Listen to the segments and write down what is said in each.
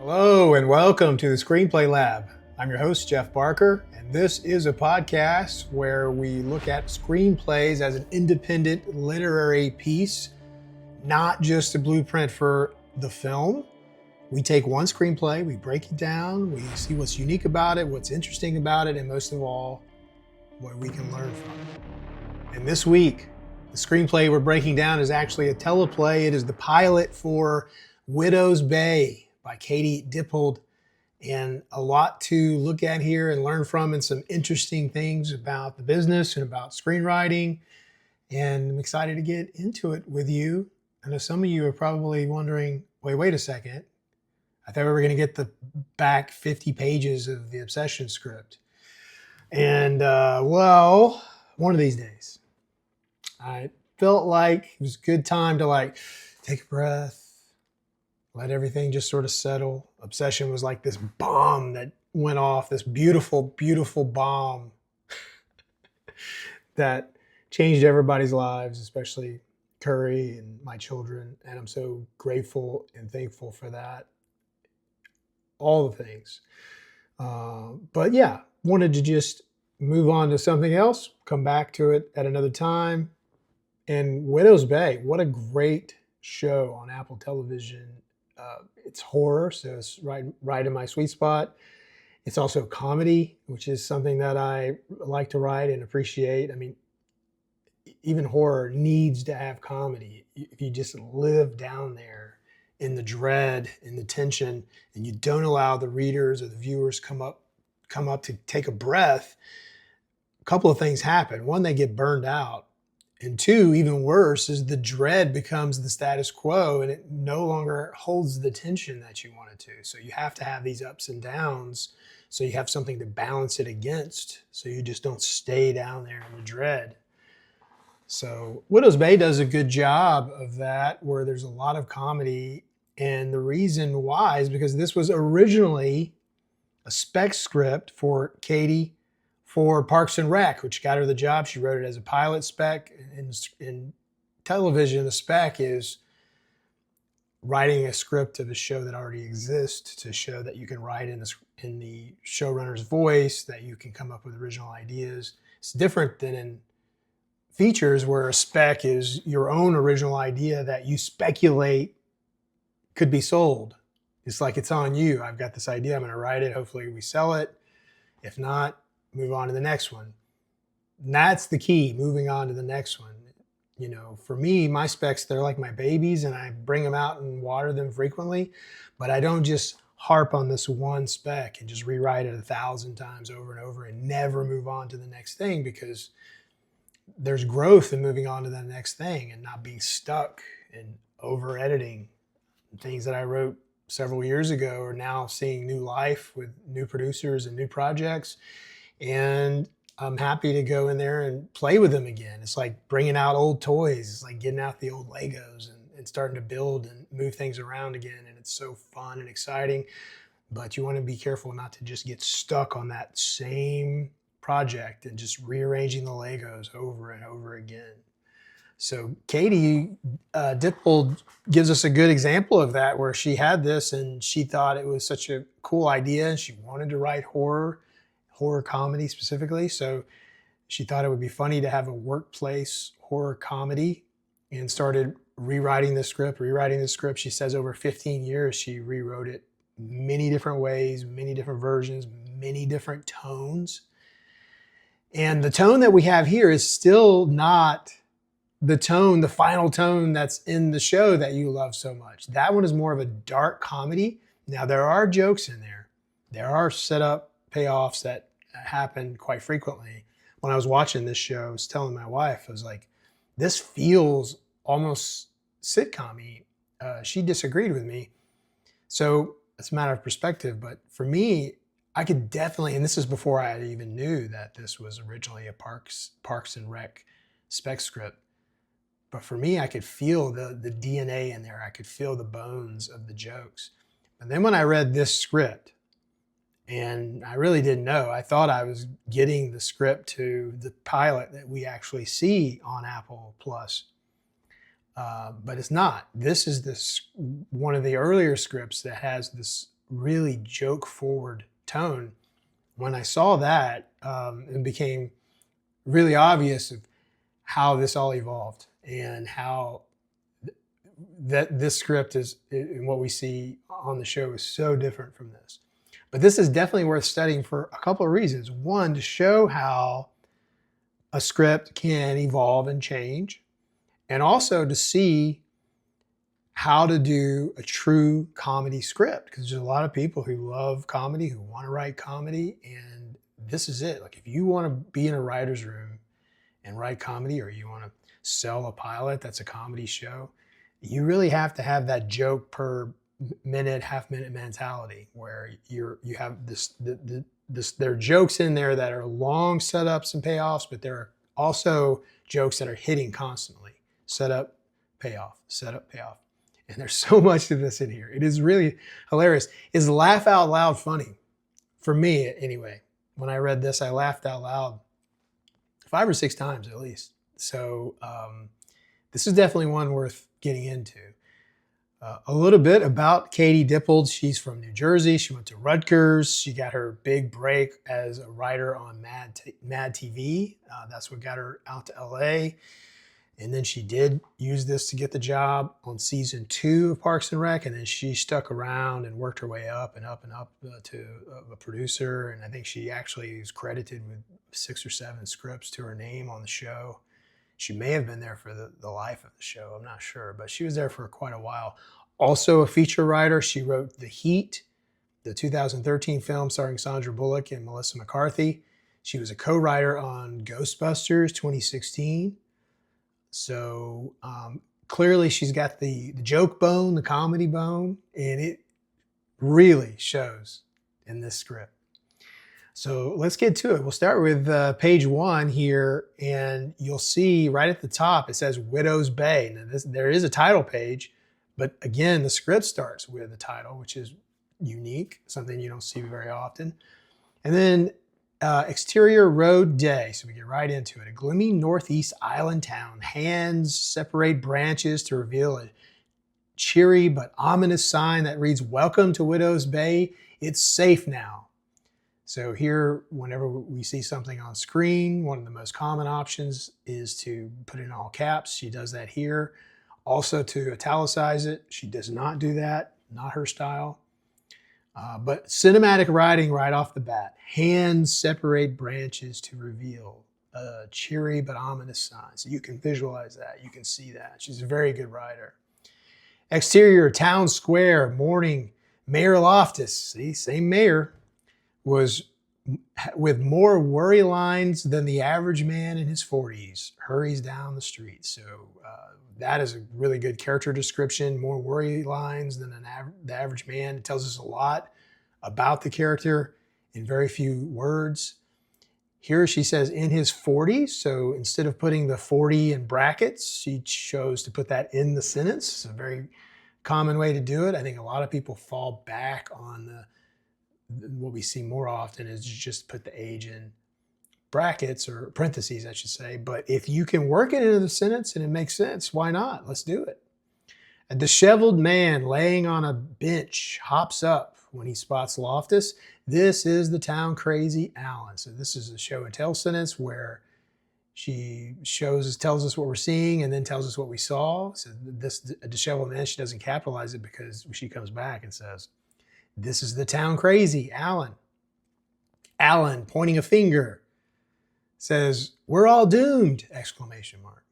Hello and welcome to the Screenplay Lab. I'm your host, Jeff Barker, and this is a podcast where we look at screenplays as an independent literary piece, not just a blueprint for the film. We take one screenplay, we break it down, we see what's unique about it, what's interesting about it, and most of all, what we can learn from it. And this week, the screenplay we're breaking down is actually a teleplay. It is the pilot for Widow's Bay by Katie Dippold, and a lot to look at here and learn from, and some interesting things about the business and about screenwriting. And I'm excited to get into it with you. I know some of you are probably wondering, wait a second. I thought we were going to get the back 50 pages of the Obsession script. And well, one of these days, I felt like it was a good time to take a breath, let everything just sort of settle. Obsession was like this bomb that went off, this beautiful, beautiful bomb that changed everybody's lives, especially Curry and my children. And I'm so grateful and thankful for that. All the things. But yeah, wanted to just move on to something else, come back to it at another time. And Widow's Bay, what a great show on Apple Television. It's horror, so it's right in my sweet spot. It's also comedy, which is something that I like to write and appreciate. I mean, even horror needs to have comedy. If you just live down there in the dread, in the tension, and you don't allow the readers or the viewers come up to take a breath, a couple of things happen. One, they get burned out. And two, even worse, is the dread becomes the status quo and it no longer holds the tension that you want it to. So you have to have these ups and downs so you have something to balance it against, so you just don't stay down there in the dread. So Widow's Bay does a good job of that, where there's a lot of comedy. And the reason why is because this was originally a spec script for Katie for Parks and Rec, which got her the job. She wrote it as a pilot spec. In television, the spec is writing a script of a show that already exists to show that you can write in the showrunner's voice, that you can come up with original ideas. It's different than in features, where a spec is your own original idea that you speculate could be sold. It's like, it's on you. I've got this idea. I'm going to write it. Hopefully we sell it. If not, move on to the next one. And that's the key, moving on to the next one. You know, for me, my specs, they're like my babies, and I bring them out and water them frequently, but I don't just harp on this one spec and just rewrite it 1,000 times over and over and never move on to the next thing, because there's growth in moving on to the next thing and not being stuck and over editing. Things that I wrote several years ago are now seeing new life with new producers and new projects. And I'm happy to go in there and play with them again. It's like bringing out old toys. It's like getting out the old Legos and starting to build and move things around again. And it's so fun and exciting. But you want to be careful not to just get stuck on that same project and just rearranging the Legos over and over again. So Katie Dippold gives us a good example of that, where she had this and she thought it was such a cool idea and she wanted to write horror comedy specifically. So she thought it would be funny to have a workplace horror comedy, and started rewriting the script. She says over 15 years, she rewrote it many different ways, many different versions, many different tones. And the tone that we have here is still not the final tone that's in the show that you love so much. That one is more of a dark comedy. Now, there are jokes in there. There are setup payoffs that happen quite frequently. When I was watching this show, I was telling my wife, I was like, this feels almost sitcom-y. She disagreed with me. So it's a matter of perspective. But for me, I could definitely, and this is before I even knew that this was originally a Parks and Rec spec script. But for me, I could feel the DNA in there. I could feel the bones of the jokes. And then when I read this script, and I really didn't know, I thought I was getting the script to the pilot that we actually see on Apple Plus. But it's not. This is one of the earlier scripts that has this really joke forward tone. When I saw that, it became really obvious of how this all evolved and how that this script is, and what we see on the show is so different from this. But this is definitely worth studying for a couple of reasons. One, to show how a script can evolve and change, and also to see how to do a true comedy script, because there's a lot of people who love comedy, who want to write comedy, and this is it. Like, if you want to be in a writer's room and write comedy, or you want to sell a pilot that's a comedy show, you really have to have that joke per minute, half-minute mentality, where you have this there are jokes in there that are long setups and payoffs, but there are also jokes that are hitting constantly. Setup, payoff, setup, payoff. And there's so much of this in here. It is really hilarious. It's laugh out loud funny. For me, anyway. When I read this, I laughed out loud 5 or 6 times at least. So this is definitely one worth getting into. A little bit about Katie Dippold. She's from New Jersey. She went to Rutgers. She got her big break as a writer on Mad TV. That's what got her out to LA. And then she did use this to get the job on season 2 of Parks and Rec. And then she stuck around and worked her way up and up and up to a producer. And I think she actually is credited with 6 or 7 scripts to her name on the show. She may have been there for the life of the show. I'm not sure, but she was there for quite a while. Also a feature writer. She wrote The Heat, the 2013 film starring Sandra Bullock and Melissa McCarthy. She was a co-writer on Ghostbusters 2016. So clearly she's got the joke bone, the comedy bone, and it really shows in this script. So let's get to it. We'll start with page 1 here, and you'll see right at the top it says Widow's Bay. Now there is a title page, but again, the script starts with the title, which is unique, something you don't see very often. And then exterior road day. So we get right into it. A gloomy northeast island town. Hands separate branches to reveal a cheery but ominous sign that reads, "Welcome to Widow's Bay. It's safe now." So here, whenever we see something on screen, one of the most common options is to put it in all caps. She does that here. Also to italicize it. She does not do that. Not her style. But cinematic writing right off the bat. Hands separate branches to reveal a cheery but ominous sign. So you can visualize that. You can see that. She's a very good writer. Exterior, town square, morning. Mayor Loftus, see, same mayor, was with more worry lines than the average man in his 40s, hurries down the street. So that is a really good character description. More worry lines than the average man. It tells us a lot about the character in very few words. Here she says in his 40s. So instead of putting the 40 in brackets, she chose to put that in the sentence. It's a very common way to do it. I think a lot of people fall back on what we see more often is just put the age in brackets, or parentheses, I should say. But if you can work it into the sentence and it makes sense, why not? Let's do it. A disheveled man laying on a bench hops up when he spots Loftus. This is the town crazy Alan. So this is a show and tell sentence where she tells us what we're seeing and then tells us what we saw. So this, a disheveled man, she doesn't capitalize it because she comes back and says, "This is the town crazy Alan." Alan, pointing a finger, says, "We're all doomed!" Exclamation mark.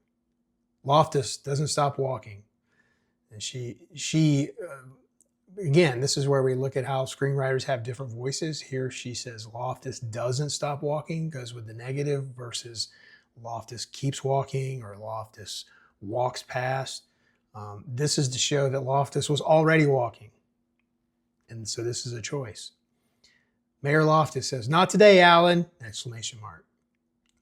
Loftus doesn't stop walking. And she again, this is where we look at how screenwriters have different voices. Here she says Loftus doesn't stop walking, goes with the negative, versus Loftus keeps walking or Loftus walks past. This is to show that Loftus was already walking. And so this is a choice. Mayor Loftus says, "Not today, Alan!" Exclamation mark.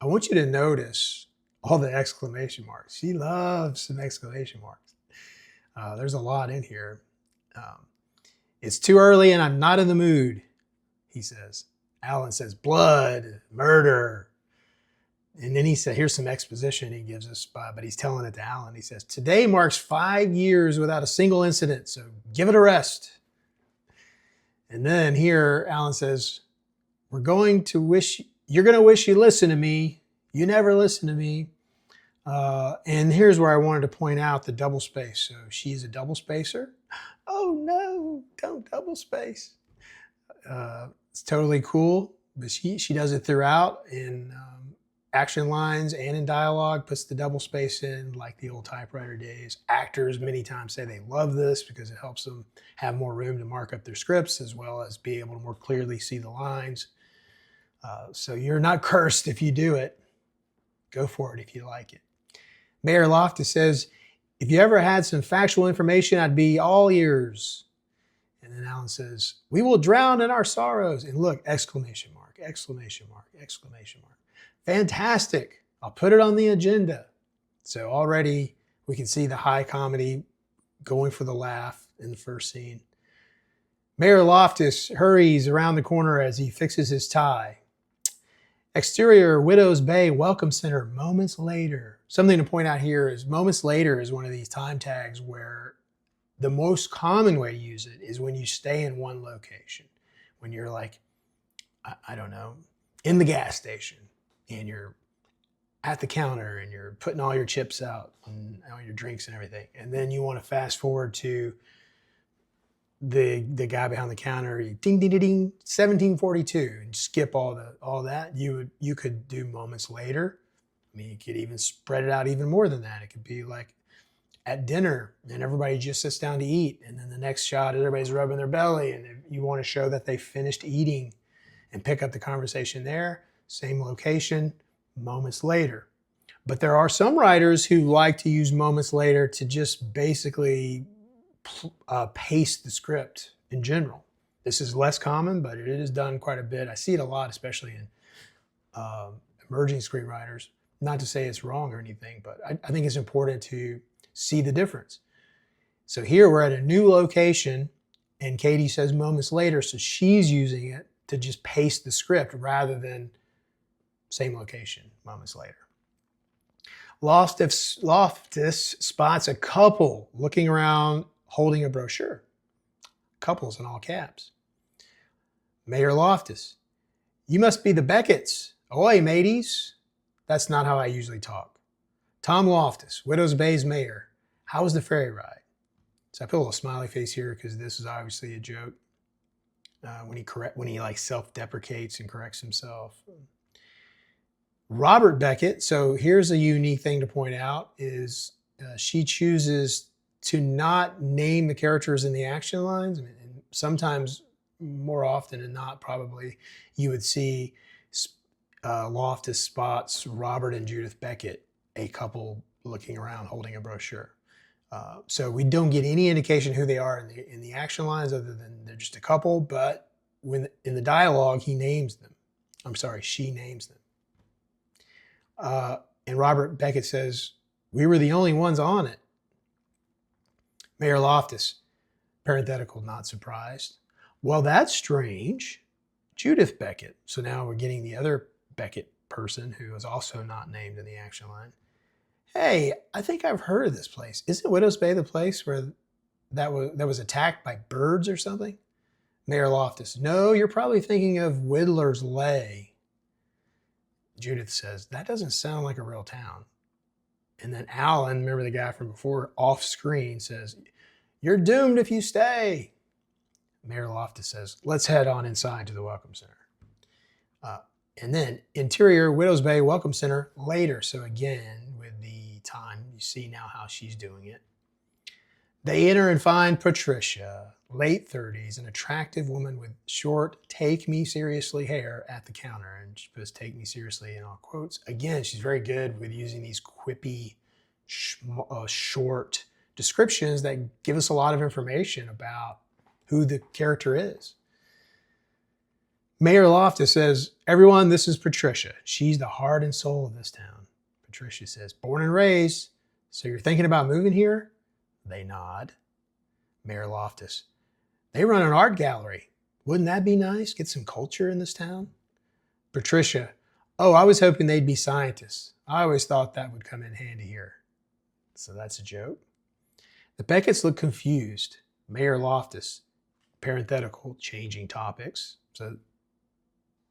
I want you to notice all the exclamation marks. She loves some exclamation marks. There's a lot in here. "It's too early and I'm not in the mood," he says. Alan says, "Blood, murder." And then he said, here's some exposition he gives us, but he's telling it to Alan. He says, "Today marks 5 years without a single incident, so give it a rest." And then here, Alan says, you're going to wish you listened to me. You never listen to me. And here's where I wanted to point out the double space. So she's a double spacer. Oh no, don't double space. It's totally cool, but she does it throughout in action lines and in dialogue, puts the double space in like the old typewriter days. Actors many times say they love this because it helps them have more room to mark up their scripts as well as be able to more clearly see the lines. So you're not cursed if you do it. Go for it if you like it. Mayor Loftus says, if you ever had some factual information, I'd be all ears. And then Alan says, we will drown in our sorrows. And look, exclamation mark, exclamation mark, exclamation mark. Fantastic. I'll put it on the agenda. So already we can see the high comedy going for the laugh in the first scene. Mayor Loftus hurries around the corner as he fixes his tie. Exterior Widow's Bay Welcome Center moments later. Something to point out here is moments later is one of these time tags where the most common way to use it is when you stay in one location. When you're like, I don't know, in the gas station and you're at the counter and you're putting all your chips out and all your drinks and everything. And then you want to fast forward to the guy behind the counter, ding, ding, ding, ding, 1742, and skip all that. You could do moments later. I mean, you could even spread it out even more than that. It could be like at dinner and everybody just sits down to eat. And then the next shot, everybody's rubbing their belly and you want to show that they finished eating and pick up the conversation there. Same location, moments later. But there are some writers who like to use moments later to just basically paste the script in general. This is less common, but it is done quite a bit. I see it a lot, especially in emerging screenwriters. Not to say it's wrong or anything, but I think it's important to see the difference. So here we're at a new location and Katie says moments later, so she's using it to just paste the script rather than same location, moments later. Loftus spots a couple looking around holding a brochure. Couples in all caps. Mayor Loftus, you must be the Becketts. Ahoy, mateys. That's not how I usually talk. Tom Loftus, Widow's Bay's mayor. How was the ferry ride? So I put a little smiley face here because this is obviously a joke. When he like self-deprecates and corrects himself. Robert Beckett, so here's a unique thing to point out, is she chooses to not name the characters in the action lines. And sometimes, more often than not, probably, you would see Loftus spots Robert and Judith Beckett, a couple looking around holding a brochure. So we don't get any indication who they are in the action lines other than they're just a couple, but when in the dialogue, he names them. I'm sorry, she names them. And Robert Beckett says, we were the only ones on it. Mayor Loftus, parenthetical, not surprised. Well, that's strange. Judith Beckett. So now we're getting the other Beckett person who is also not named in the action line. Hey, I think I've heard of this place. Isn't Widow's Bay the place where that was attacked by birds or something? Mayor Loftus, no, you're probably thinking of Whittler's Lay. Judith says, that doesn't sound like a real town. And then Alan, remember the guy from before, off screen says, you're doomed if you stay. Mayor Loftus says, let's head on inside to the Welcome Center. And then interior Widow's Bay Welcome Center later. So again, with the time, you see now how she's doing it. They enter and find Patricia, late 30s, an attractive woman with short, take me seriously hair at the counter. And she puts take me seriously in all quotes. Again, she's very good with using these quippy, short descriptions that give us a lot of information about who the character is. Mayor Loftus says, everyone, this is Patricia. She's the heart and soul of this town. Patricia says, born and raised. So you're thinking about moving here? They nod. Mayor Loftus, they run an art gallery. Wouldn't that be nice? Get some culture in this town? Patricia, oh, I was hoping they'd be scientists. I always thought that would come in handy here. So that's a joke. The Becketts look confused. Mayor Loftus, parenthetical, changing topics. So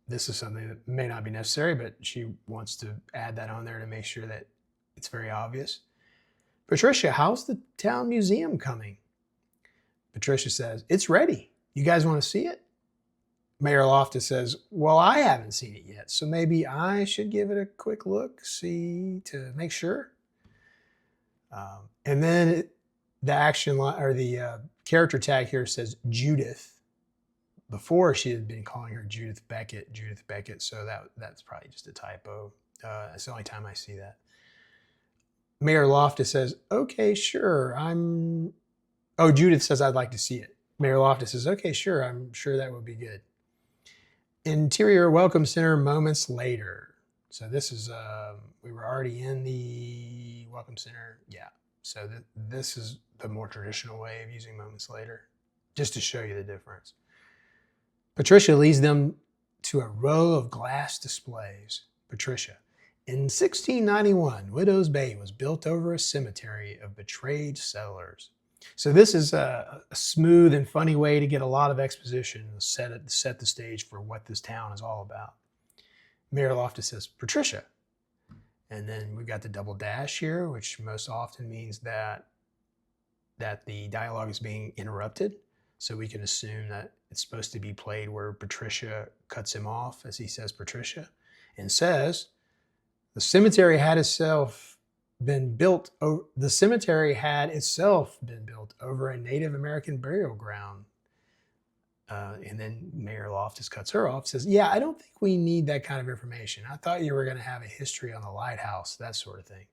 this is something that may not be necessary, but she wants to add that on there to make sure that it's very obvious. Patricia, how's the town museum coming? Patricia says, it's ready. You guys want to see it? Mayor Loftus says, well, I haven't seen it yet, so maybe I should give it a quick look, see to make sure. And then the action line or the character tag here says Judith. Before she had been calling her Judith Beckett, so that's probably just a typo. It's the only time I see that. Mayor Loftus says, okay, sure, Judith says, I'd like to see it. Mayor Loftus says, okay, sure, I'm sure that would be good. Interior Welcome Center moments later. So this is, we were already in the Welcome Center. Yeah, so this is the more traditional way of using moments later, just to show you the difference. Patricia leads them to a row of glass displays. Patricia, in 1691, Widow's Bay was built over a cemetery of betrayed settlers. So this is a smooth and funny way to get a lot of exposition and set the stage for what this town is all about. Mayor Loftus says, Patricia. And then we've got the double dash here, which most often means that the dialogue is being interrupted. So we can assume that it's supposed to be played where Patricia cuts him off as he says Patricia and says, the cemetery had itself been built over a Native American burial ground. And then Mayor Loftus cuts her off, says, yeah, I don't think we need that kind of information. I thought you were going to have a history on the lighthouse, that sort of thing.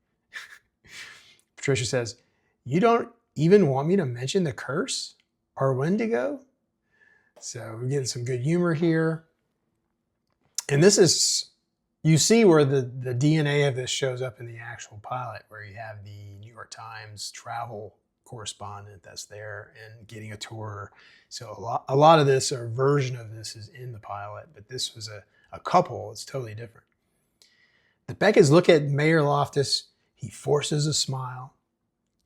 Patricia says, you don't even want me to mention the curse or Wendigo? So we're getting some good humor here. And this is, you see where the DNA of this shows up in the actual pilot, where you have the New York Times travel correspondent that's there and getting a tour. So a lot of this, or a version of this, is in the pilot, but this was a couple. It's totally different. The Becketts look at Mayor Loftus. He forces a smile.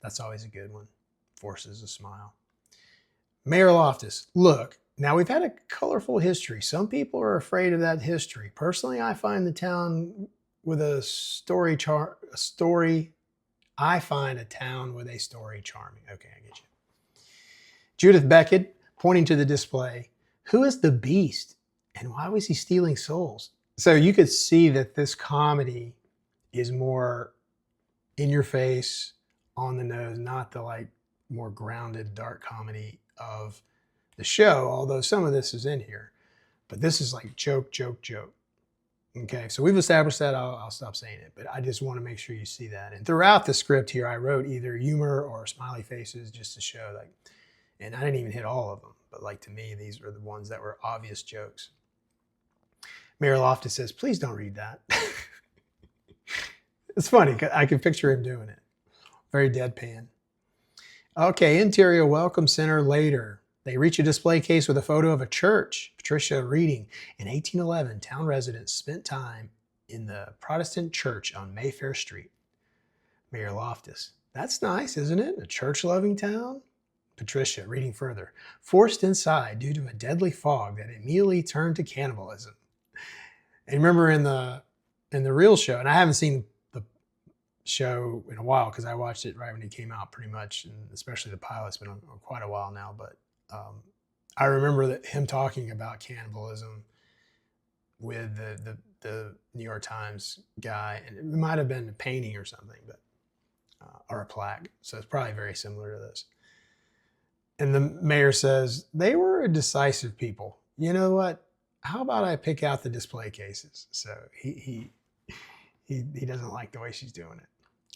That's always a good one. Forces a smile. Mayor Loftus, look, now we've had a colorful history. Some people are afraid of that history. Personally, I find the town with a story charming. Okay, I get you. Judith Beckett, pointing to the display, who is the beast and why was he stealing souls? So you could see that this comedy is more in your face, on the nose, not the more grounded dark comedy of the show, although some of this is in here. But this is like joke. Okay, so we've established that. I'll stop saying it, but I just want to make sure you see that. And throughout the script here, I wrote either humor or smiley faces just to show and I didn't even hit all of them, but to me, these were the ones that were obvious jokes. Mayor Loftus says, please don't read that. It's funny, I can picture him doing it. Very deadpan. Okay, interior welcome center later. They reach a display case with a photo of a church. Patricia reading, in 1811, town residents spent time in the Protestant church on Mayfair Street. Mayor Loftus, that's nice, isn't it? A church-loving town? Patricia, reading further, forced inside due to a deadly fog that immediately turned to cannibalism. And remember in the real show, and I haven't seen the show in a while because I watched it right when it came out pretty much, and especially the pilot's been on quite a while now, but I remember him talking about cannibalism with the New York Times guy, and it might have been a painting or something, but or a plaque. So it's probably very similar to this. And the mayor says, they were a decisive people. You know what? How about I pick out the display cases? So he doesn't like the way she's doing it.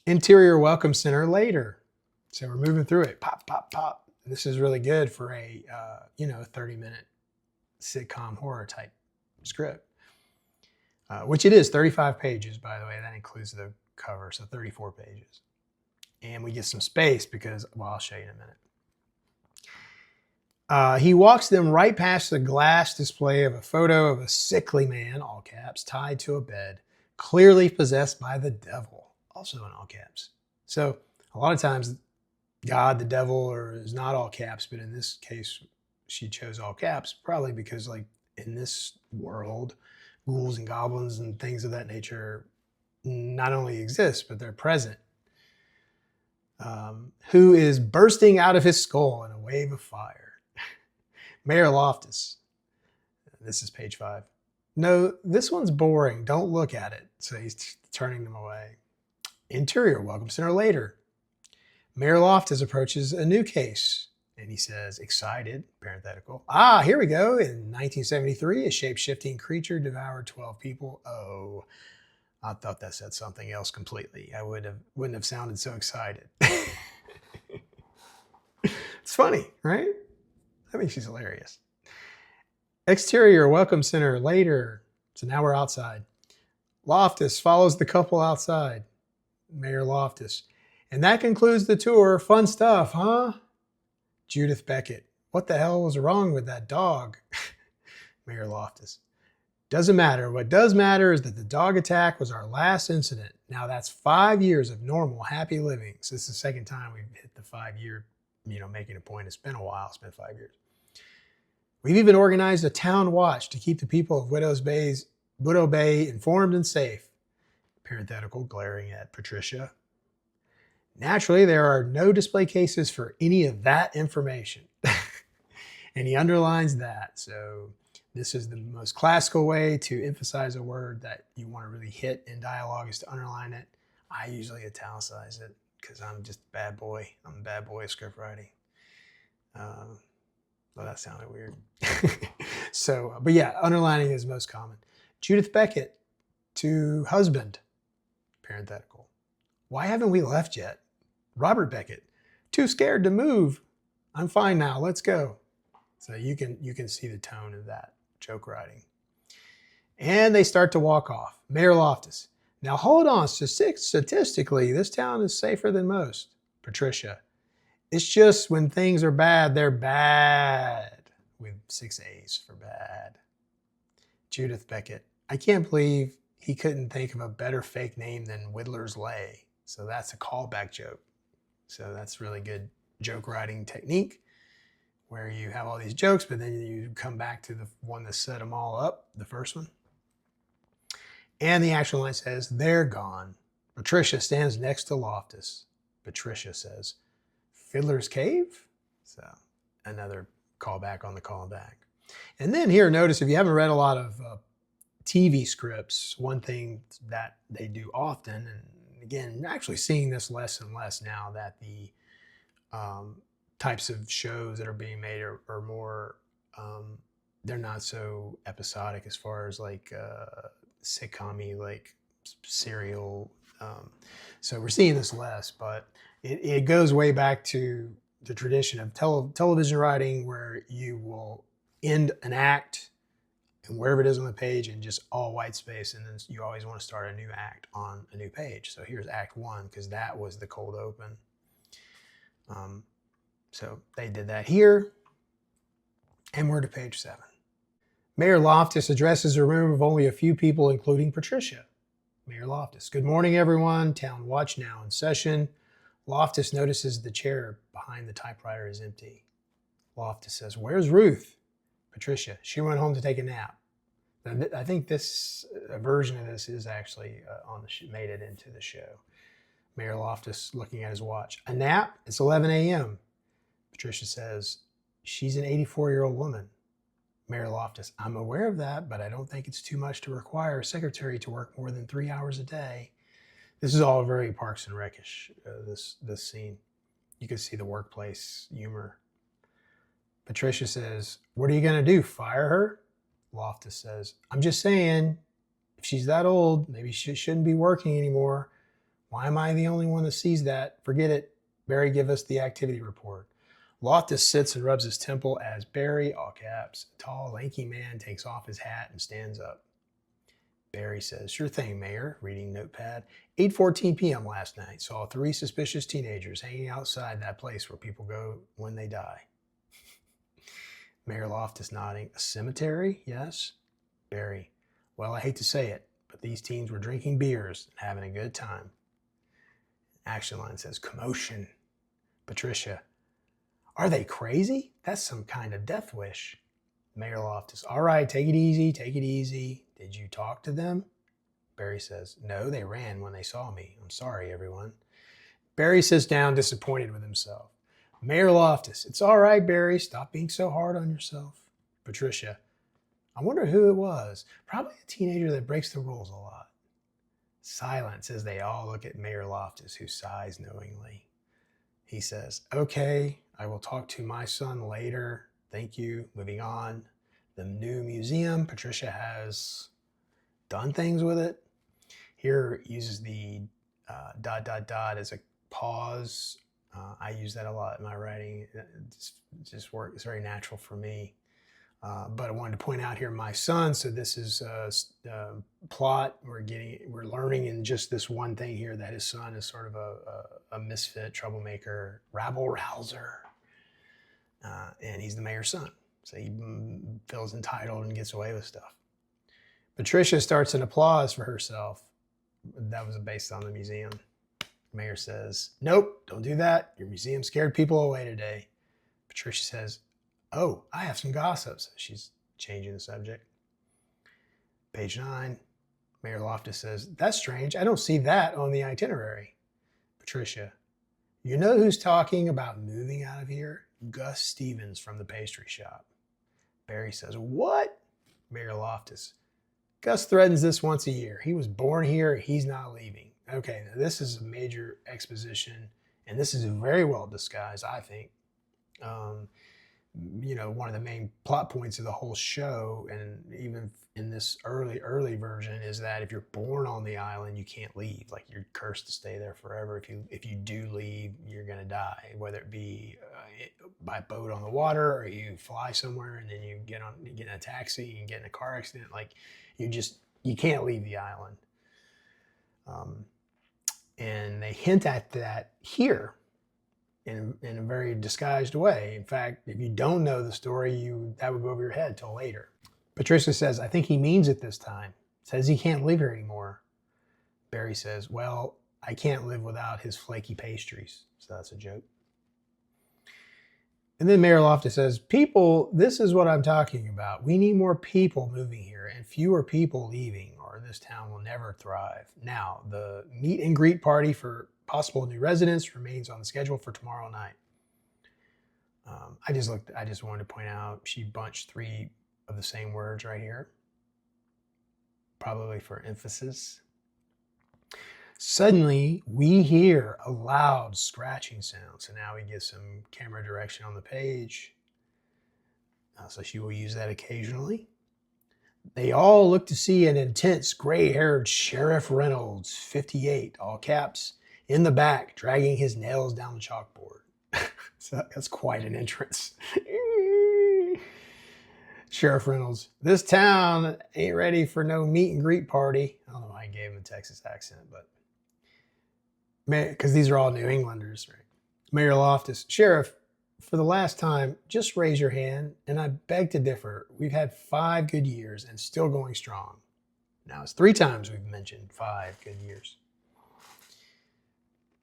Interior welcome center later. So we're moving through it. Pop, pop, pop. This is really good for a 30-minute sitcom horror type script, which it is, 35 pages, by the way. That includes the cover, so 34 pages. And we get some space because, I'll show you in a minute. He walks them right past the glass display of a photo of a sickly man, all caps, tied to a bed, clearly possessed by the devil, also in all caps. So a lot of times God, the devil, or is not all caps, but in this case, she chose all caps, probably because like in this world, ghouls and goblins and things of that nature not only exist, but they're present. Who is bursting out of his skull in a wave of fire? Mayor Loftus. This is page 5. No, this one's boring. Don't look at it. So he's turning them away. Interior Welcome Center later. Mayor Loftus approaches a new case. And he says, excited, parenthetical. Here we go. In 1973, a shape-shifting creature devoured 12 people. Oh, I thought that said something else completely. I wouldn't have sounded so excited. It's funny, right? I think she's hilarious. Exterior Welcome Center later. So now we're outside. Loftus follows the couple outside. Mayor Loftus. And that concludes the tour. Fun stuff, huh? Judith Beckett. What the hell was wrong with that dog? Mayor Loftus. Doesn't matter. What does matter is that the dog attack was our last incident. Now that's 5 years of normal, happy living. So this is the second time we've hit the 5-year, making a point. It's been a while. It's been 5 years. We've even organized a town watch to keep the people of Widow Bay informed and safe. Parenthetical, glaring at Patricia. Naturally, there are no display cases for any of that information. And he underlines that. So this is the most classical way to emphasize a word that you want to really hit in dialogue is to underline it. I usually italicize it because I'm just a bad boy. I'm a bad boy at script writing. Well, that sounded weird. But yeah, underlining is most common. Judith Beckett to husband, parenthetical. Why haven't we left yet? Robert Beckett, too scared to move. I'm fine now, let's go. So you can see the tone of that joke writing. And they start to walk off. Mayor Loftus, now hold on, statistically, this town is safer than most. Patricia, it's just when things are bad, they're bad. With 6 A's for bad. Judith Beckett, I can't believe he couldn't think of a better fake name than Whittler's Lay. So that's a callback joke. So that's really good joke writing technique where you have all these jokes, but then you come back to the one that set them all up, the first one. And the action line says, they're gone. Patricia stands next to Loftus. Patricia says, Fiddler's Cave? So another callback on the callback. And then here, notice if you haven't read a lot of TV scripts, one thing that they do often, and again, actually seeing this less and less now that the types of shows that are being made are more, they're not so episodic as far as like sitcom-y, like serial. So we're seeing this less, but it goes way back to the tradition of television writing where you will end an act and wherever it is on the page and just all white space, and then you always want to start a new act on a new page. So here's Act 1 because that was the cold open. So they did that here, and we're to page 7. Mayor Loftus addresses a room of only a few people, including Patricia. Mayor Loftus, good morning, everyone. Town watch now in session. Loftus notices the chair behind the typewriter is empty. Loftus says, where's Ruth? Patricia, she went home to take a nap. Now, I think this version of this is actually made it into the show. Mayor Loftus looking at his watch. A nap? It's 11 a.m. Patricia says, she's an 84-year-old woman. Mayor Loftus, I'm aware of that, but I don't think it's too much to require a secretary to work more than 3 hours a day. This is all very Parks and Rec-ish, this scene. You can see the workplace humor. Patricia says, what are you going to do, fire her? Loftus says, I'm just saying, if she's that old, maybe she shouldn't be working anymore. Why am I the only one that sees that? Forget it. Barry, give us the activity report. Loftus sits and rubs his temple as Barry, all caps, a tall, lanky man, takes off his hat and stands up. Barry says, sure thing, Mayor, reading notepad. 8:14 p.m. last night, saw 3 suspicious teenagers hanging outside that place where people go when they die. Mayor Loftus nodding, a cemetery, yes? Barry, well, I hate to say it, but these teens were drinking beers and having a good time. Action line says, commotion. Patricia, Are they crazy? That's some kind of death wish. Mayor Loftus, all right, take it easy, take it easy. Did you talk to them? Barry says, no, they ran when they saw me. I'm sorry, everyone. Barry sits down, disappointed with himself. Mayor Loftus, it's all right, Barry. Stop being so hard on yourself. Patricia, I wonder who it was. Probably a teenager that breaks the rules a lot. Silence as they all look at Mayor Loftus, who sighs knowingly. He says, okay, I will talk to my son later. Thank you. Moving on. The new museum, Patricia has done things with it. Here uses the ... as a pause. I use that a lot in my writing. It just works. It's very natural for me. But I wanted to point out here my son. So this is plot. We're learning in just this one thing here that his son is sort of a misfit, troublemaker, rabble rouser, and he's the mayor's son. So he feels entitled and gets away with stuff. Patricia starts an applause for herself. That was based on the museum. The mayor says, nope, don't do that. Your museum scared people away today. Patricia says, oh, I have some gossips. She's changing the subject. Page 9, Mayor Loftus says, that's strange. I don't see that on the itinerary. Patricia, you know who's talking about moving out of here? Gus Stevens from the pastry shop. Barry says, what? Mayor Loftus, Gus threatens this once a year. He was born here. He's not leaving. Okay, now this is a major exposition, and this is very well disguised, I think. One of the main plot points of the whole show, and even in this early version, is that if you're born on the island, you can't leave. Like, you're cursed to stay there forever. If you do leave, you're gonna die, whether it be by boat on the water, or you fly somewhere and then you get in a taxi and get in a car accident. Like, you can't leave the island. And they hint at that here in a very disguised way. In fact, if you don't know the story, that would go over your head till later. Patricia says, I think he means it this time. Says he can't live here anymore. Barry says, well, I can't live without his flaky pastries. So that's a joke. And then Mayor Loftus says, people, this is what I'm talking about. We need more people moving here and fewer people leaving, or this town will never thrive. Now, the meet and greet party for possible new residents remains on the schedule for tomorrow night. I just wanted to point out, she bunched 3 of the same words right here, probably for emphasis. Suddenly, we hear a loud scratching sound. So now we get some camera direction on the page. So she will use that occasionally. They all look to see an intense, gray-haired Sheriff Reynolds, 58, all caps, in the back, dragging his nails down the chalkboard. So that's quite an entrance. Sheriff Reynolds, this town ain't ready for no meet and greet party. I don't know why I gave him a Texas accent, but because these are all New Englanders, right? Mayor Loftus, Sheriff, for the last time, just raise your hand, and I beg to differ. We've had 5 good years and still going strong. Now, it's 3 times we've mentioned 5 good years.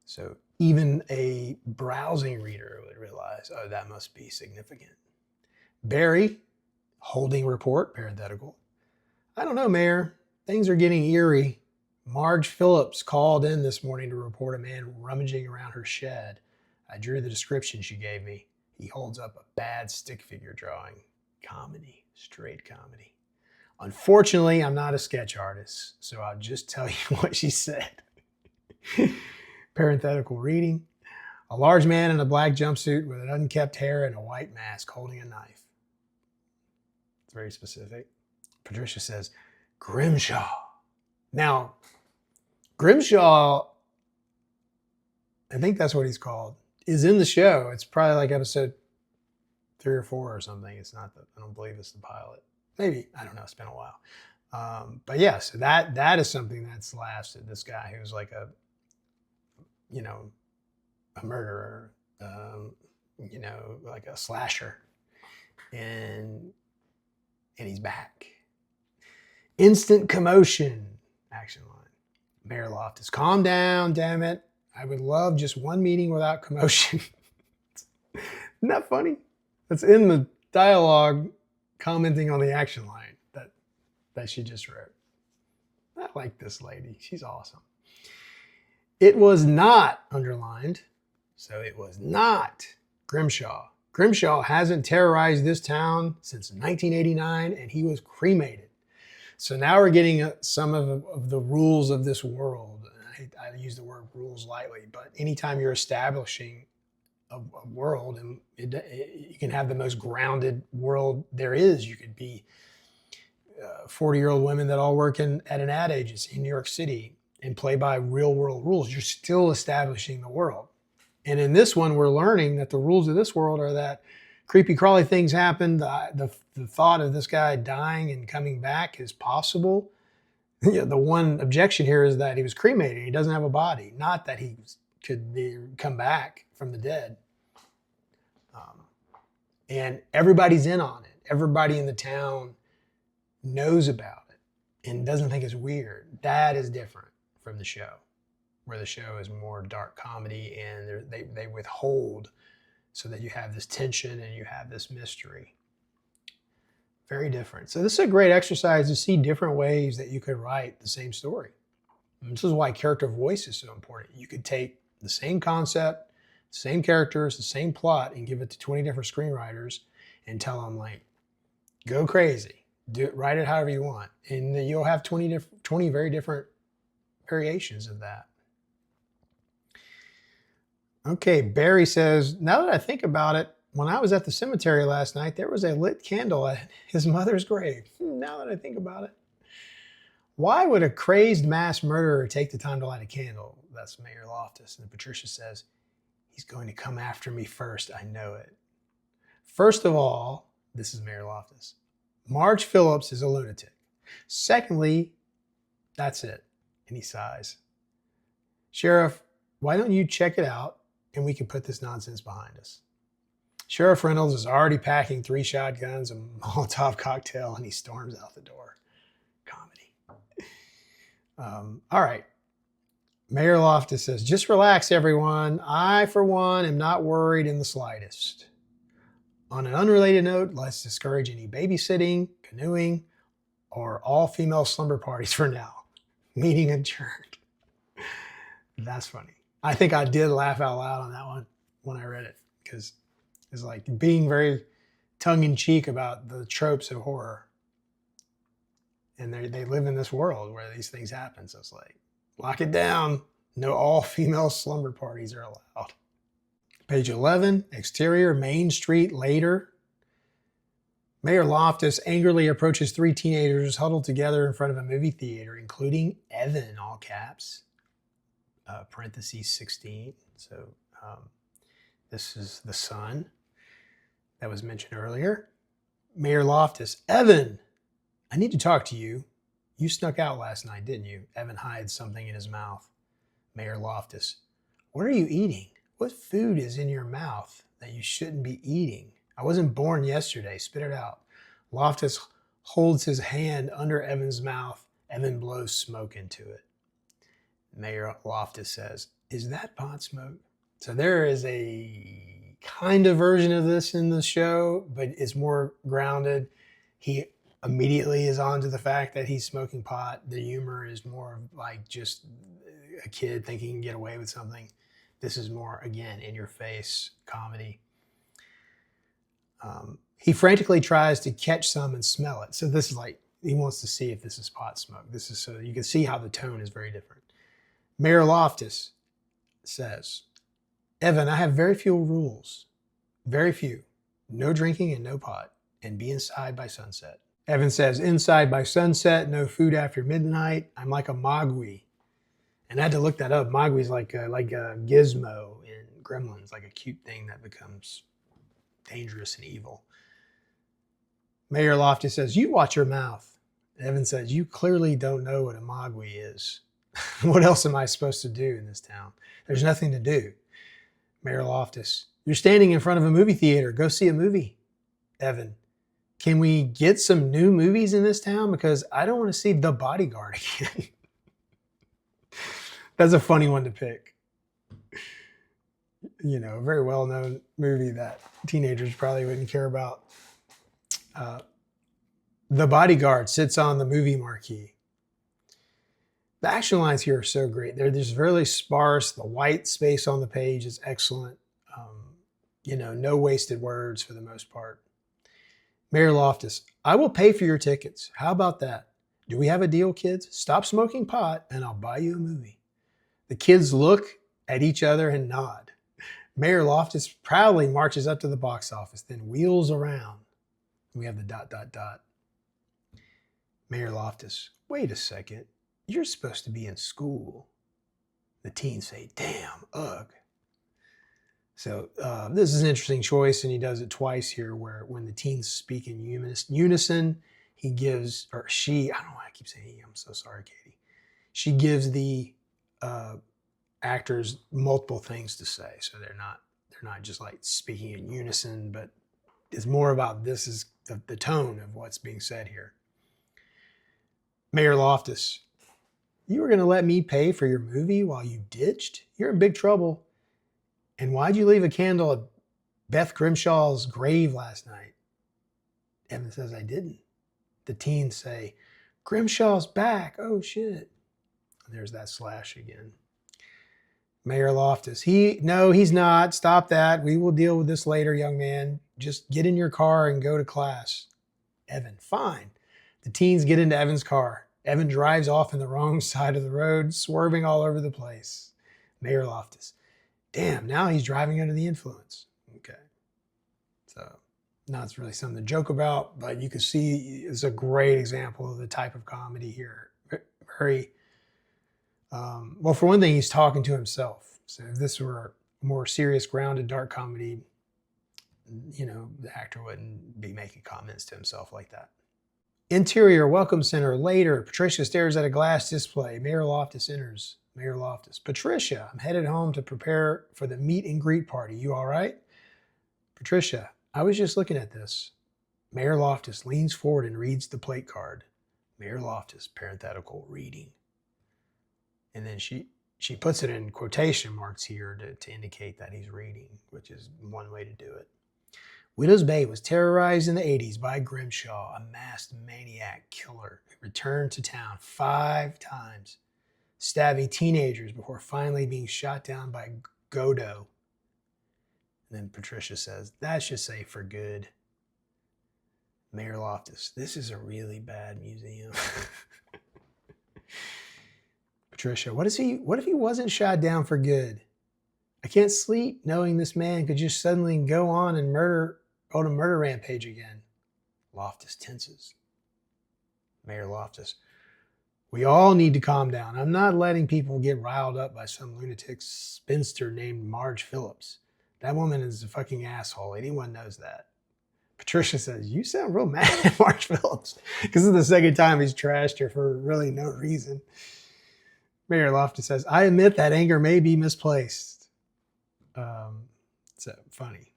So even a browsing reader would realize, oh, that must be significant. Barry, holding report, parenthetical. I don't know, Mayor. Things are getting eerie. Marge Phillips called in this morning to report a man rummaging around her shed. I drew the description she gave me. He holds up a bad stick figure drawing. Comedy, straight comedy. Unfortunately, I'm not a sketch artist, so I'll just tell you what she said. Parenthetical reading. A large man in a black jumpsuit with an unkept hair and a white mask holding a knife. It's very specific. Patricia says, Grimshaw. Now, Grimshaw, I think that's what he's called, is in the show. It's probably like episode 3 or 4 or something. It's not I don't believe it's the pilot. Maybe, I don't know, it's been a while. But yeah, so that is something that's lasted. This guy who's like a murderer, like a slasher. And he's back. Instant commotion, action line. Mayor Loftus, calm down, damn it. I would love just one meeting without commotion. Isn't that funny? That's in the dialogue commenting on the action line that she just wrote. I like this lady. She's awesome. It was not underlined, so it was not Grimshaw. Grimshaw hasn't terrorized this town since 1989, and he was cremated. So now we're getting some of the rules of this world. I use the word rules lightly, but anytime you're establishing a world, and you can have the most grounded world there is. You could be 40-year-old women that all work at an ad agency in New York City and play by real world rules. You're still establishing the world. And in this one, we're learning that the rules of this world are that creepy crawly things happen. The thought of this guy dying and coming back is possible. The one objection here is that he was cremated. He doesn't have a body. Not that he could come back from the dead. And everybody's in on it. Everybody in the town knows about it and doesn't think it's weird. That is different from the show, where the show is more dark comedy and they withhold so that you have this tension and you have this mystery. Very different. So this is a great exercise to see different ways that you could write the same story. And this is why character voice is so important. You could take the same concept, same characters, the same plot, and give it to 20 different screenwriters and tell them, like, go crazy. Write it however you want. And you'll have 20 very different variations of that. Okay, Barry says, now that I think about it, when I was at the cemetery last night, there was a lit candle at his mother's grave. Now that I think about it. Why would a crazed mass murderer take the time to light a candle? That's Mayor Loftus. And Patricia says, he's going to come after me first. I know it. First of all, this is Mayor Loftus. Marge Phillips is a lunatic. Secondly, that's it. And he sighs. Sheriff, why don't you check it out and we can put this nonsense behind us? Sheriff Reynolds is already packing 3 shotguns, a Molotov cocktail, and he storms out the door. Comedy. All right. Mayor Loftus says, just relax, everyone. I, for one, am not worried in the slightest. On an unrelated note, let's discourage any babysitting, canoeing, or all-female slumber parties for now. Meeting adjourned. That's funny. I think I did laugh out loud on that one when I read it, because it's like being very tongue-in-cheek about the tropes of horror. And they live in this world where these things happen. So it's like, lock it down. No all-female slumber parties are allowed. Page 11, exterior, Main Street, later. Mayor Loftus angrily approaches 3 teenagers huddled together in front of a movie theater, including Evan, all caps, parentheses 16. So this is the son that was mentioned earlier. Mayor Loftus, Evan, I need to talk to you. You snuck out last night, didn't you? Evan hides something in his mouth. Mayor Loftus, what are you eating? What food is in your mouth that you shouldn't be eating? I wasn't born yesterday. Spit it out. Loftus holds his hand under Evan's mouth. Evan blows smoke into it. Mayor Loftus says, is that pot smoke? So there is a kind of version of this in the show, but it's more grounded. He immediately is on to the fact that he's smoking pot. The humor is more like just a kid thinking he can get away with something. This is more, again, in-your-face comedy. He frantically tries to catch some and smell it. So this is like, he wants to see if this is pot smoke. This is so you can see how the tone is very different. Mayor Loftus says, Evan, I have very few rules. Very few. No drinking and no pot. And be inside by sunset. Evan says, inside by sunset, no food after midnight. I'm like a Mogwai. And I had to look that up. Mogwai's like a gizmo in Gremlins, like a cute thing that becomes dangerous and evil. Mayor Loftus says, you watch your mouth. Evan says, you clearly don't know what a Mogwai is. What else am I supposed to do in this town? There's nothing to do. Mayor Loftus, you're standing in front of a movie theater. Go see a movie. Evan, can we get some new movies in this town? Because I don't want to see The Bodyguard again. That's a funny one to pick. A very well-known movie that teenagers probably wouldn't care about. The bodyguard sits on the movie marquee. The action lines here are so great. They're just really sparse. The white space on the page is excellent. No wasted words for the most part. Mayor Loftus, I will pay for your tickets. How about that? Do we have a deal, kids? Stop smoking pot and I'll buy you a movie. The kids look at each other and nod. Mayor Loftus proudly marches up to the box office, then wheels around. We have the ... Mayor Loftus, wait a second. You're supposed to be in school. The teens say, damn, ugh. So this is an interesting choice, and he does it twice here, where when the teens speak in unison, he gives, or she, I don't know why I keep saying he, I'm so sorry, Katie. She gives the actors multiple things to say, so they're not just like speaking in unison, but it's more about this is the tone of what's being said here. Mayor Loftus, you were going to let me pay for your movie while you ditched? You're in big trouble. And why'd you leave a candle at Beth Grimshaw's grave last night? Evan says, I didn't. The teens say, Grimshaw's back. Oh, shit. And there's that slash again. Mayor Loftus, no, he's not. Stop that. We will deal with this later, young man. Just get in your car and go to class. Evan, fine. The teens get into Evan's car. Evan drives off in the wrong side of the road, swerving all over the place. Mayor Loftus, damn, now he's driving under the influence. Okay. So, not it's really something to joke about, but you can see it's a great example of the type of comedy here. Very, well, for one thing, he's talking to himself. So if this were a more serious, grounded, dark comedy, the actor wouldn't be making comments to himself like that. Interior Welcome Center. Later, Patricia stares at a glass display. Mayor Loftus enters. Mayor Loftus. Patricia, I'm headed home to prepare for the meet and greet party. You all right? Patricia, I was just looking at this. Mayor Loftus leans forward and reads the plate card. Mayor Loftus, parenthetical, reading. And then she puts it in quotation marks here to indicate that he's reading, which is one way to do it. Widows Bay was terrorized in the 80s by Grimshaw, a masked maniac killer who returned to town 5 times, stabbing teenagers before finally being shot down by Godot. And then Patricia says, that should say for good. Mayor Loftus, this is a really bad museum. Patricia, what if he wasn't shot down for good? I can't sleep knowing this man could just suddenly go on a murder rampage again. Loftus tenses. Mayor Loftus, we all need to calm down. I'm not letting people get riled up by some lunatic spinster named Marge Phillips. That woman is a fucking asshole. Anyone knows that. Patricia says, you sound real mad at Marge Phillips. Because this is the second time he's trashed her for really no reason. Mayor Loftus says, I admit that anger may be misplaced. So funny.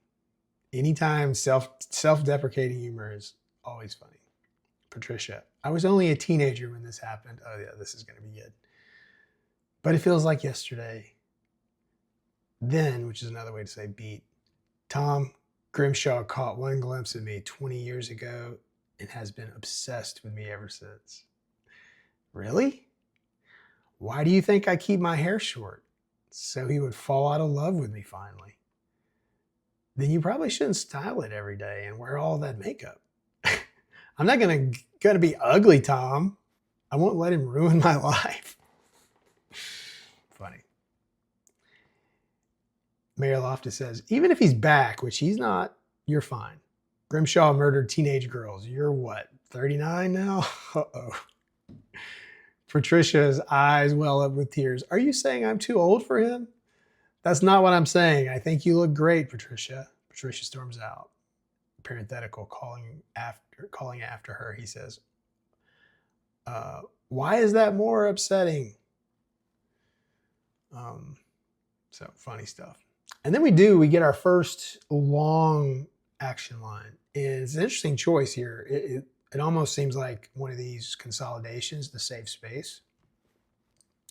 Anytime self-deprecating humor is always funny. Patricia, I was only a teenager when this happened. Oh yeah, this is going to be good. But it feels like yesterday. Then, which is another way to say beat, Tom Grimshaw caught one glimpse of me 20 years ago and has been obsessed with me ever since. Really? Why do you think I keep my hair short? So he would fall out of love with me finally. Then you probably shouldn't style it every day and wear all that makeup. I'm not gonna be ugly, Tom. I won't let him ruin my life. Funny. Mayor Loftus says, even if he's back, which he's not, you're fine. Grimshaw murdered teenage girls. You're what, 39 now? Uh-oh. Patricia's eyes well up with tears. Are you saying I'm too old for him? That's not what I'm saying. I think you look great, Patricia. Patricia storms out. Parenthetical, calling after her, he says, why is that more upsetting? So funny stuff. And then we get our first long action line. And it's an interesting choice here. It almost seems like one of these consolidations to save space.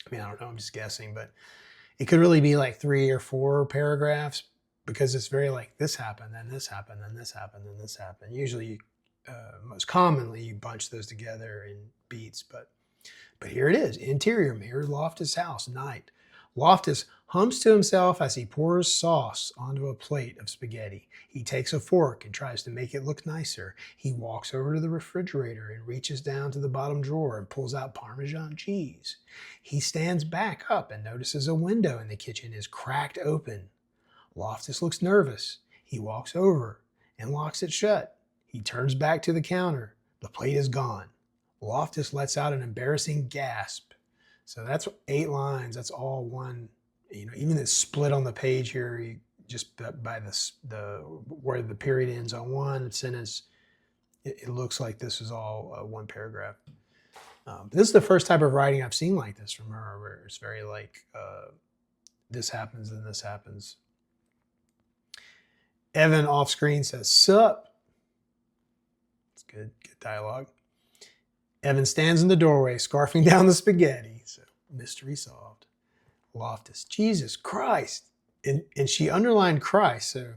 I mean, I don't know, I'm just guessing, but It could really be like 3 or 4 paragraphs because it's very like this happened, then this happened, then this happened, then this happened. Usually, most commonly, you bunch those together in beats, but here it is. Interior, Mayor Loftus' house, night. Loftus hums to himself as he pours sauce onto a plate of spaghetti. He takes a fork and tries to make it look nicer. He walks over to the refrigerator and reaches down to the bottom drawer and pulls out Parmesan cheese. He stands back up and notices a window in the kitchen is cracked open. Loftus looks nervous. He walks over and locks it shut. He turns back to the counter. The plate is gone. Loftus lets out an embarrassing gasp. So that's 8 lines. That's all one. Even it's split on the page here, just by the where the period ends on one sentence, it looks like this is all one paragraph. This is the first type of writing I've seen like this from her, where it's very like this happens and this happens. Evan off screen says, "Sup?" It's good dialogue. Evan stands in the doorway, scarfing down the spaghetti. So, mystery solved. Loftus, Jesus Christ. And she underlined Christ, so,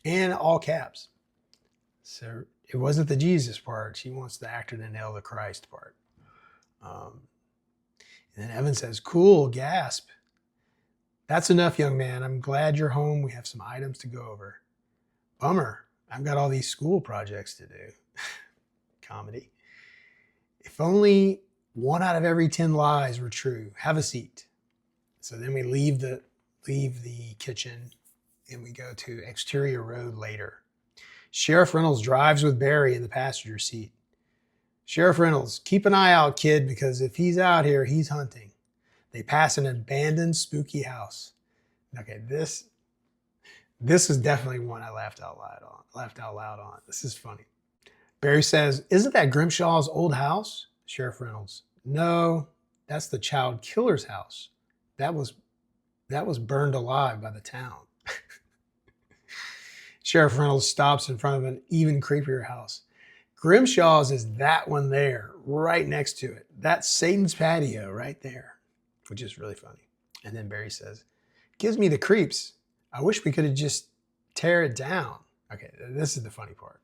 and all caps. So it wasn't the Jesus part. She wants the actor to nail the Christ part. And then Evan says, "Cool, gasp. That's enough, young man. I'm glad you're home. We have some items to go over. Bummer. I've got all these school projects to do." Comedy. If only 1 out of every 10 lies were true. Have a seat. So then we leave the kitchen and we go to Exterior Road later. Sheriff Reynolds drives with Barry in the passenger seat. "Sheriff Reynolds, keep an eye out, kid, because if he's out here, he's hunting." They pass an abandoned, spooky house. Okay, this is definitely one I laughed out loud on. This is funny. Barry says, "Isn't that Grimshaw's old house?" Sheriff Reynolds, "No, that's the child killer's house. That was burned alive by the town." Sheriff Reynolds stops in front of an even creepier house. "Grimshaw's is that one there, right next to it. That's Satan's patio right there," which is really funny. And then Barry says, "Gives me the creeps. I wish we could have just tear it down." Okay, this is the funny part.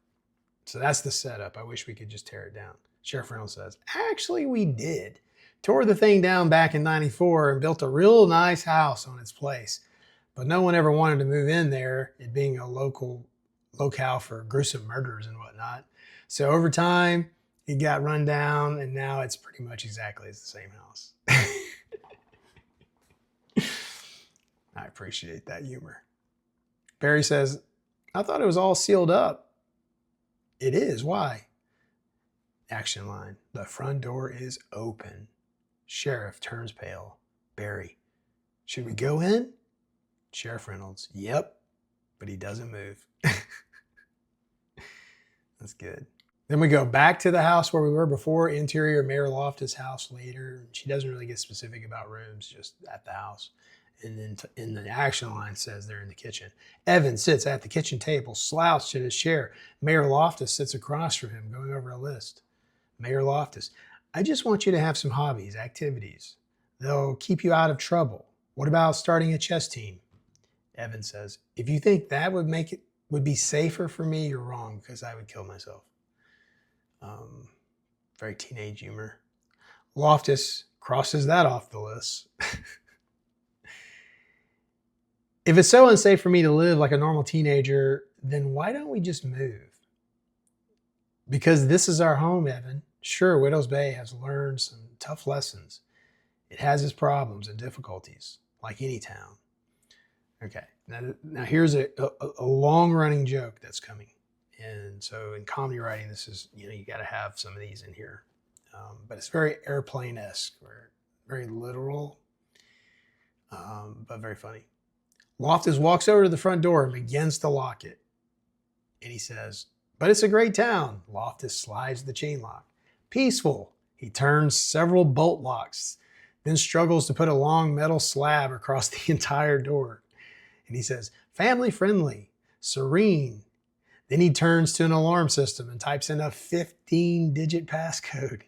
So that's the setup. I wish we could just tear it down. Sheriff Reynolds says, "Actually, we did. Tore the thing down back in '94 and built a real nice house on its place. But no one ever wanted to move in there, it being a locale for gruesome murders and whatnot. So over time, it got run down, and now it's pretty much exactly the same house." I appreciate that humor. Barry says, "I thought it was all sealed up." "It is. Why?" Action line. "The front door is open." Sheriff turns pale. Barry, "Should we go in?" Sheriff Reynolds, "Yep," but he doesn't move. That's good. Then we go back to the house where we were before, interior Mayor Loftus' house later. She doesn't really get specific about rooms, just at the house. And then in the action line says they're in the kitchen. Evan sits at the kitchen table, slouched in his chair. Mayor Loftus sits across from him, going over a list. Mayor Loftus, "I just want you to have some hobbies, activities. They'll keep you out of trouble. What about starting a chess team?" Evan says, "If you think that would be safer for me, you're wrong, because I would kill myself." Very teenage humor. Loftus crosses that off the list. "If it's so unsafe for me to live like a normal teenager, then why don't we just move?" "Because this is our home, Evan. Sure, Widow's Bay has learned some tough lessons. It has its problems and difficulties, like any town." Okay, now here's a long-running joke that's coming. And so in comedy writing, this is, you got to have some of these in here. But it's very Airplane-esque, very literal, but very funny. Loftus walks over to the front door and begins to lock it. And he says, "But it's a great town." Loftus slides the chain lock. "Peaceful." He turns several bolt locks, then struggles to put a long metal slab across the entire door. And he says, "Family friendly, serene." Then he turns to an alarm system and types in a 15-digit passcode.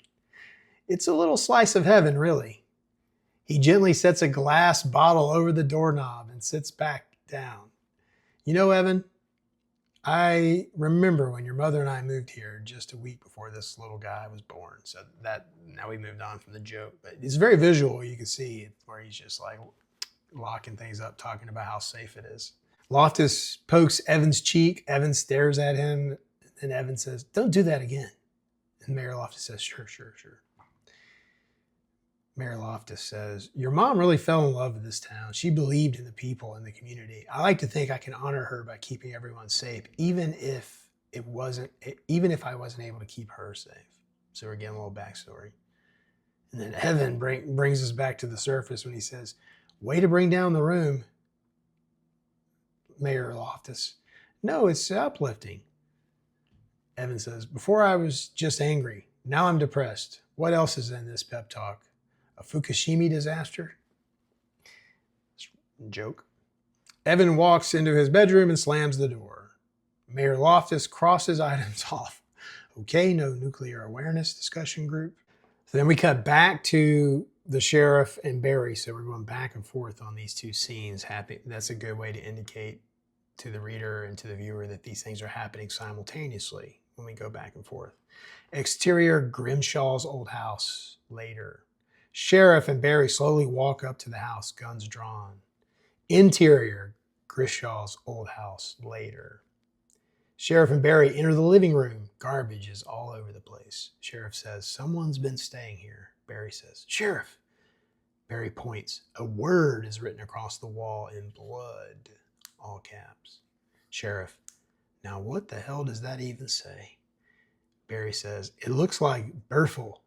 It's a little slice of heaven, really. He gently sets a glass bottle over the doorknob and sits back down. You know, Evan, I remember when your mother and I moved here just a week before this little guy was born. So that, now we moved on from the joke, but it's very visual. You can see where he's just like locking things up, talking about how safe it is. Loftus pokes Evan's cheek. Evan stares at him, and Evan says, "Don't do that again." And Mayor Loftus says, "Sure, sure, sure." Mayor Loftus says, "Your mom really fell in love with this town. She believed in the people and the community. I like to think I can honor her by keeping everyone safe, even if I wasn't able to keep her safe." So we're getting a little backstory. And then Evan brings us back to the surface when he says, "Way to bring down the room, Mayor Loftus." "No, it's uplifting." Evan says, "Before I was just angry. Now I'm depressed. What else is in this pep talk? A Fukushima disaster?" Joke. Evan walks into his bedroom and slams the door. Mayor Loftus crosses items off. Okay, no nuclear awareness discussion group. So then we cut back to the sheriff and Barry. So we're going back and forth on these two scenes. That's a good way to indicate to the reader and to the viewer that these things are happening simultaneously when we go back and forth. Exterior, Grimshaw's old house. Later. Sheriff and Barry slowly walk up to the house, guns drawn. Interior, Grishaw's old house. Later. Sheriff and Barry enter the living room. Garbage is all over the place. Sheriff says, "Someone's been staying here." Barry says, "Sheriff." Barry points. A word is written across the wall in blood. All caps. Sheriff, "Now what the hell does that even say?" Barry says, "It looks like Berfel."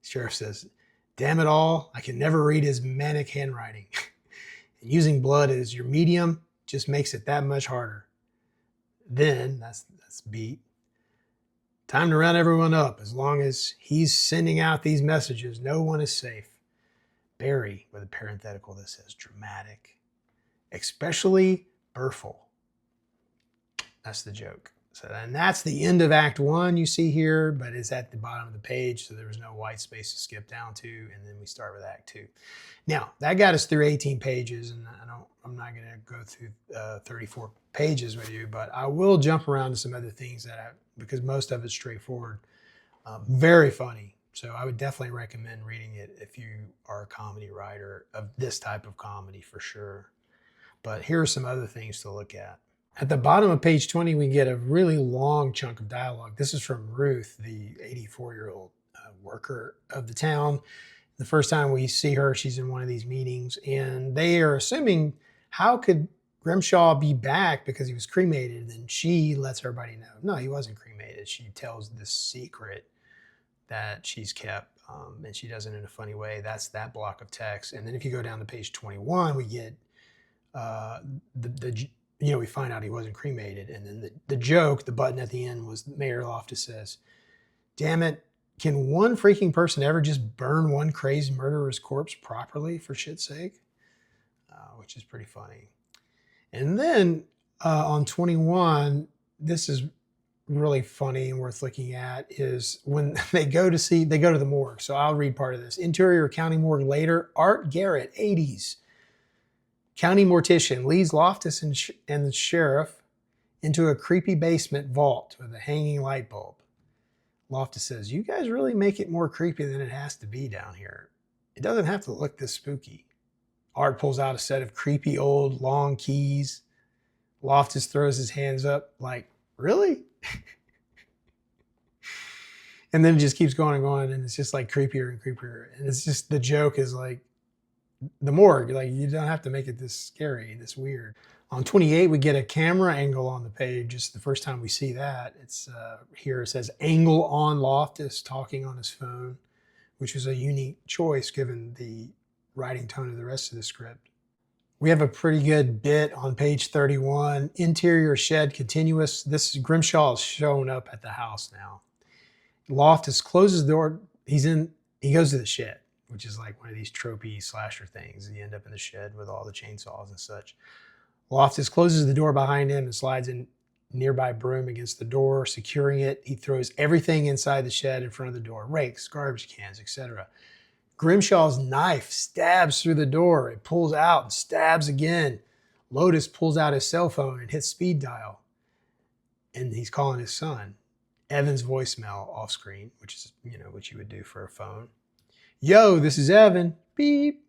Sheriff says, "Damn it all, I can never read his manic handwriting." And using blood as your medium just makes it that much harder. Then, that's beat. "Time to round everyone up. As long as he's sending out these messages, no one is safe." Barry, with a parenthetical that says dramatic. "Especially Berfel." That's the joke. So, and that's the end of Act 1 you see here, but it's at the bottom of the page, so there was no white space to skip down to, and then we start with Act 2. Now, that got us through 18 pages, and I'm not going to go through 34 pages with you, but I will jump around to some other things because most of it's straightforward. Very funny, so I would definitely recommend reading it if you are a comedy writer of this type of comedy for sure. But here are some other things to look at. At the bottom of page 20, we get a really long chunk of dialogue. This is from Ruth, the 84-year-old worker of the town. The first time we see her, she's in one of these meetings, and they are assuming, how could Grimshaw be back because he was cremated? And then she lets everybody know, no, he wasn't cremated. She tells this secret that she's kept, and she does it in a funny way. That's that block of text. And then if you go down to page 21, we get we find out he wasn't cremated. And then the joke, the button at the end was Mayor Loftus says, "Damn it, can one freaking person ever just burn one crazed murderer's corpse properly, for shit's sake?" Which is pretty funny. And then on 21, this is really funny and worth looking at, is when they go to the morgue. So I'll read part of this. Interior County Morgue later. Art Garrett, 80s. County mortician leads Loftus and the sheriff into a creepy basement vault with a hanging light bulb. Loftus says, "You guys really make it more creepy than it has to be down here. It doesn't have to look this spooky." Art pulls out a set of creepy old long keys. Loftus throws his hands up like, "Really?" And then it just keeps going and going, and it's just like creepier and creepier. And it's just, the joke is like, the morgue, like, you don't have to make it this scary, this weird. On 28, we get a camera angle on the page. It's the first time we see that. It's here it says angle on Loftus talking on his phone, which was a unique choice given the writing tone of the rest of the script. We have a pretty good bit on page 31. Interior shed continuous. This Grimshaw is showing up at the house now. Loftus closes the door. He goes to the shed, which is like one of these tropey slasher things. You end up in the shed with all the chainsaws and such. Loftus closes the door behind him and slides a nearby broom against the door, securing it. He throws everything inside the shed in front of the door, rakes, garbage cans, etc. Grimshaw's knife stabs through the door. It pulls out and stabs again. Lotus pulls out his cell phone and hits speed dial. And he's calling his son. Evan's voicemail off screen, which is, what you would do for a phone. Yo, this is Evan. Beep.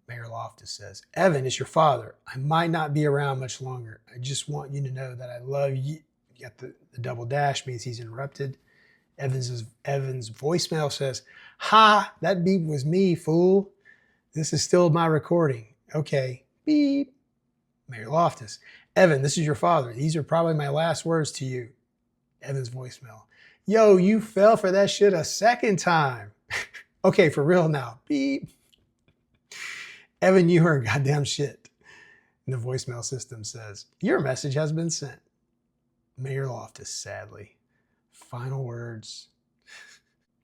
Mayor Loftus says, Evan, it's your father. I might not be around much longer. I just want you to know that I love you. You got the double dash means he's interrupted. Evan's voicemail says, ha, that beep was me, fool. This is still my recording. Okay, beep. Mayor Loftus, Evan, this is your father. These are probably my last words to you. Evan's voicemail, yo, you fell for that shit a second time. Okay, for real now, beep. Evan, you are goddamn shit. And the voicemail system says, your message has been sent. Mayor Loftus, sadly. Final words.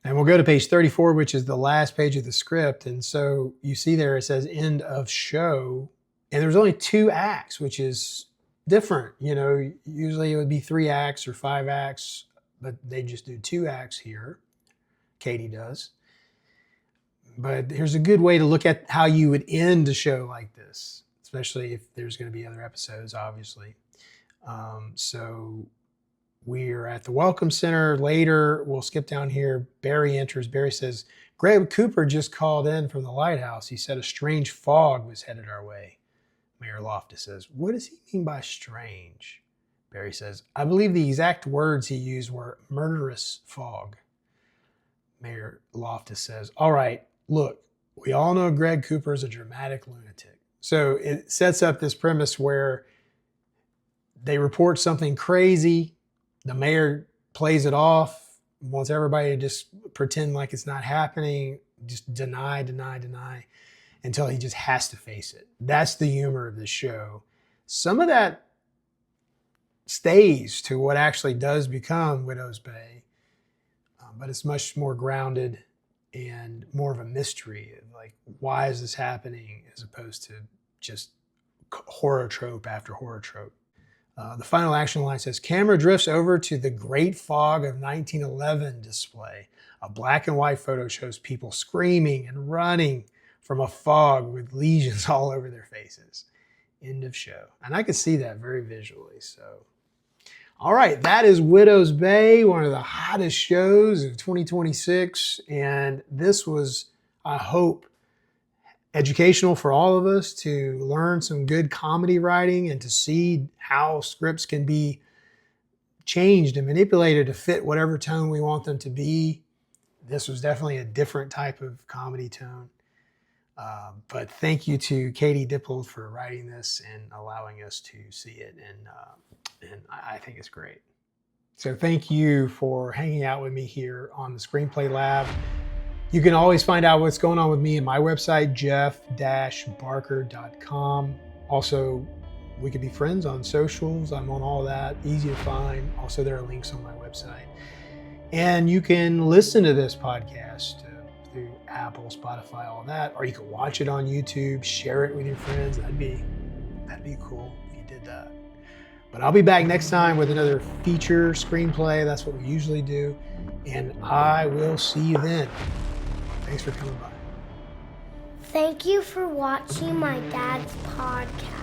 And we'll go to page 34, which is the last page of the script. And so you see there, it says end of show. And there's only 2 acts, which is different. Usually it would be 3 acts or 5 acts, but they just do 2 acts here. Katie does. But here's a good way to look at how you would end a show like this, especially if there's going to be other episodes, obviously. So we're at the Welcome Center. Later, we'll skip down here. Barry enters. Barry says, Greg Cooper just called in from the lighthouse. He said a strange fog was headed our way. Mayor Loftus says, what does he mean by strange? Barry says, I believe the exact words he used were murderous fog. Mayor Loftus says, all right, look, we all know Greg Cooper is a dramatic lunatic. So it sets up this premise where they report something crazy. The mayor plays it off, wants everybody to just pretend like it's not happening, just deny, until he just has to face it. That's the humor of the show. Some of that stays to what actually does become Widow's Bay, but it's much more grounded and more of a mystery. Like, why is this happening, as opposed to just horror trope after horror trope. The final action line says, camera drifts over to the Great Fog of 1911 display. A black and white photo shows people screaming and running from a fog with lesions all over their faces. End of show. And I could see that very visually. So, all right, that is Widow's Bay, one of the hottest shows of 2026. And this was, I hope, educational for all of us to learn some good comedy writing and to see how scripts can be changed and manipulated to fit whatever tone we want them to be. This was definitely a different type of comedy tone. But thank you to Katie Dippold for writing this and allowing us to see it. And I think it's great. So thank you for hanging out with me here on the Screenplay Lab. You can always find out what's going on with me at my website, jeff-barker.com. Also, we could be friends on socials. I'm on all that, easy to find. Also, there are links on my website. And you can listen to this podcast through Apple, Spotify, all that, or you can watch it on YouTube, share it with your friends. That'd be cool if you did that. But I'll be back next time with another feature screenplay. That's what we usually do. And I will see you then. Thanks for coming by. Thank you for watching my dad's podcast.